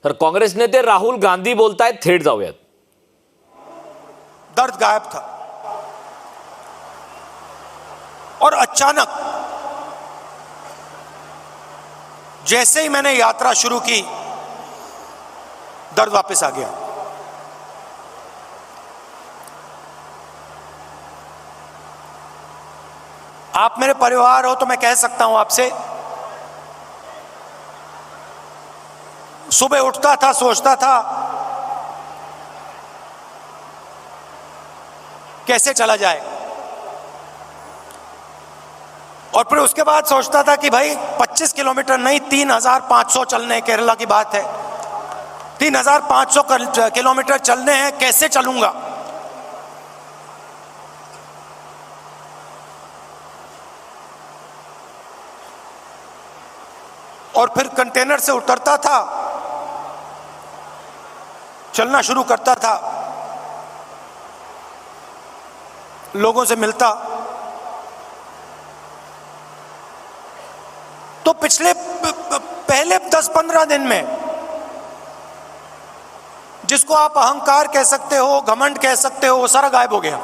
तर काँग्रेस नेते राहुल गांधी बोलतायत, थेट जाऊयात. दर्द गायब था और अचानक जैसे ही मैंने यात्रा शुरू की, दर्द वापस आ गया. आप मेरे परिवार हो तो मैं कह सकता हूं आपसे, सुबह उठता था, सोचता था कैसे चला जाए, और फिर उसके बाद सोचता था कि भाई 25 किलोमीटर नहीं 3500 चलने, केरला की बात है, 3500 किलोमीटर चलने हैं, कैसे चलूंगा. और फिर कंटेनर से उतरता था, चलना शुरू करता था, लोगों से मिलता. तो पिछले पहले 10-15 दिन में जिसको आप अहंकार कह सकते हो, घमंड कह सकते हो, वो सारा गायब हो गया.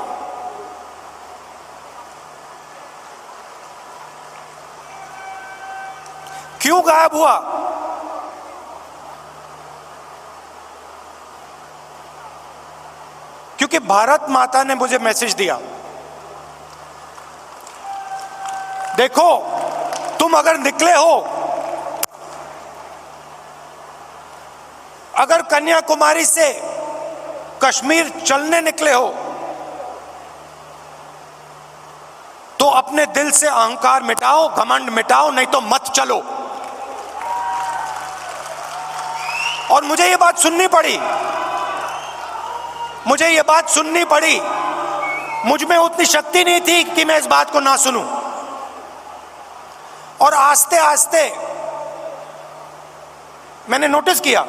क्यों गायब हुआ? क्योंकि भारत माता ने मुझे मैसेज दिया, देखो तुम अगर निकले हो, अगर कन्याकुमारी से कश्मीर चलने निकले हो, तो अपने दिल से अहंकार मिटाओ, घमंड मिटाओ, नहीं तो मत चलो. और मुझे ये बात सुननी पड़ी, मुझे ये बात सुननी पड़ी. मुझ में उतनी शक्ति नहीं थी कि मैं इस बात को ना सुनूं. और आस्ते आस्ते मैंने नोटिस किया,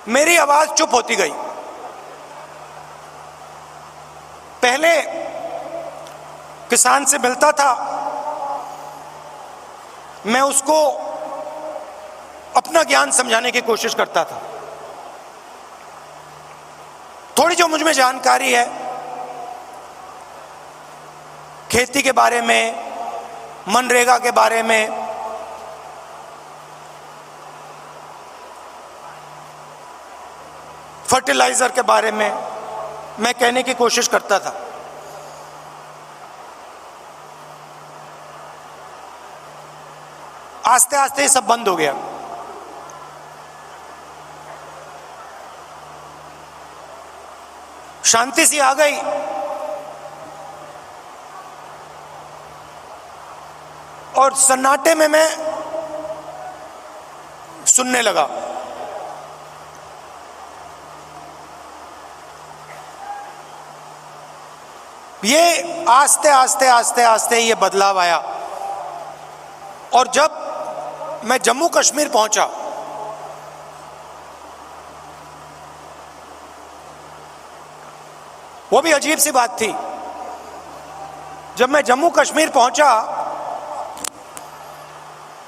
मेरी आवाज चुप होती गई. पहले किसान से मिलता था, मैं उसको अपना ज्ञान समझाने की कोशिश करता था. थोड़ी जो मुझ में जानकारी है खेती के बारे में, मनरेगा के बारे में, फर्टिलाइजर के बारे में, मैं कहने की कोशिश करता था. आस्ते आस्ते ये सब बंद हो गया. शांति सी आ गई. और सन्नाटे में मैं सुनने लगा. ये आस्ते आस्ते आस्ते आस्ते ये बदलाव आया. और जब मैं जम्मू कश्मीर पहुंचा, वो भी अजीब सी बात थी. जब मैं जम्मू कश्मीर पहुंचा,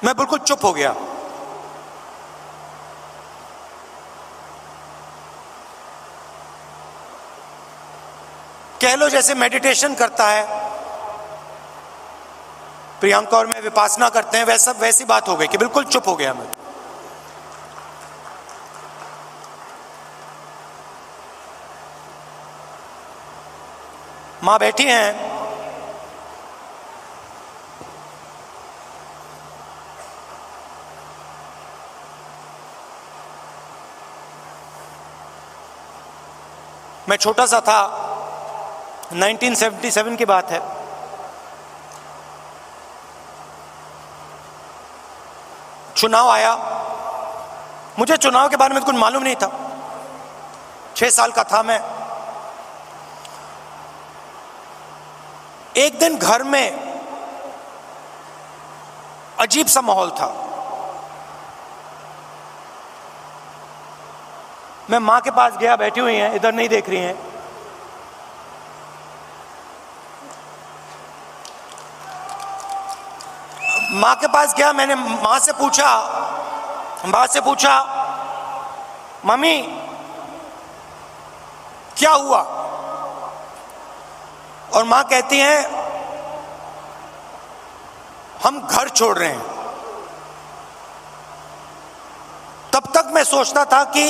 मैं बिल्कुल चुप हो गया. कह लो जैसे मेडिटेशन करता है प्रियंका और मैं, विपासना करते हैं, वैसी बात हो गई कि बिल्कुल चुप हो गया मैं. मां बैठी हैं, मैं छोटा सा था, 1977 की बात है. चुनाव आया, मुझे चुनाव के बारे में कुछ मालूम नहीं था. 6 साल का था मैं. एक दिन घर में अजीब सा माहौल था. मैं मां के पास गया, बैठी हुई हैं, इधर नहीं देख रही हैं. माँ के पास गया, मैंने माँ से पूछा मम्मी क्या हुआ? और माँ कहती है हम घर छोड़ रहे हैं। तब तक मैं सोचता था कि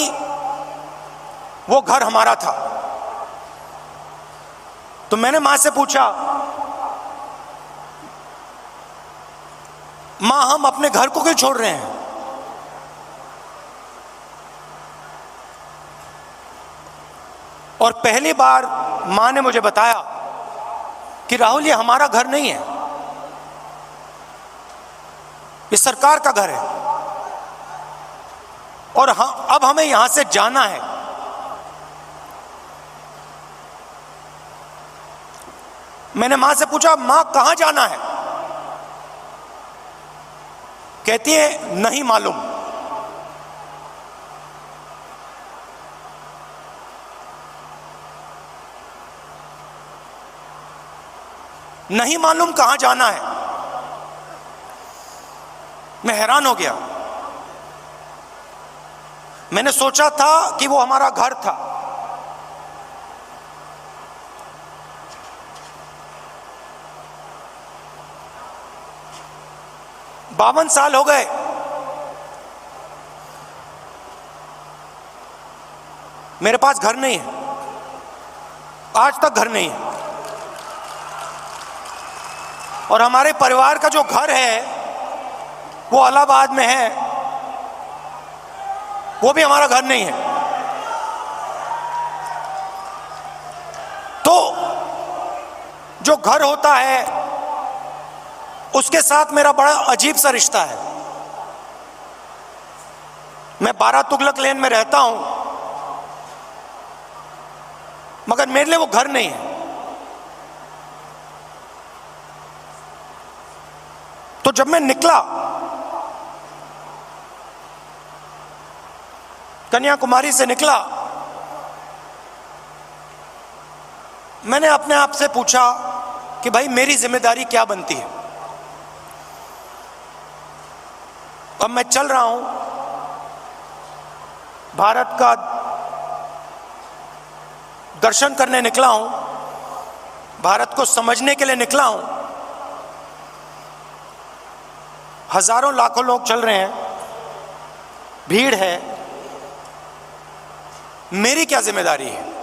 वो घर हमारा था। तो मैंने माँ से पूछा, माँ हम अपने घर को क्यों छोड़ रहे हैं? और पहली बार माँ ने मुझे बताया कि राहुल ये हमारा घर नहीं है, ये सरकार का घर है और अब हमें यहां से जाना है। मैंने मां से पूछा, मां कहां जाना है? कहती है नहीं मालूम। नहीं मालूम कहां जाना है। मैं हैरान हो गया। मैंने सोचा था कि वो हमारा घर था। बावन साल हो गए मेरे पास घर नहीं है, आज तक घर नहीं है। और हमारे परिवार का जो घर है वो इलाहाबाद में है, वो भी हमारा घर नहीं है। तो जो घर होता है उसके साथ मेरा बड़ा अजीब सा रिश्ता है। मैं 12 तुगलक लेन में रहता हूं, मगर मेरे लिए वो घर नहीं है। तो जब मैं निकला, कन्याकुमारी से निकला, मैंने अपने आप से पूछा कि भाई मेरी जिम्मेदारी क्या बनती है। अब मैं चल रहा हूं, भारत का दर्शन करने निकला हूं, भारत को समझने के लिए निकला हूं। हजारों लाखों लोग चल रहे हैं, भीड़ है, मेरी क्या जिम्मेदारी है?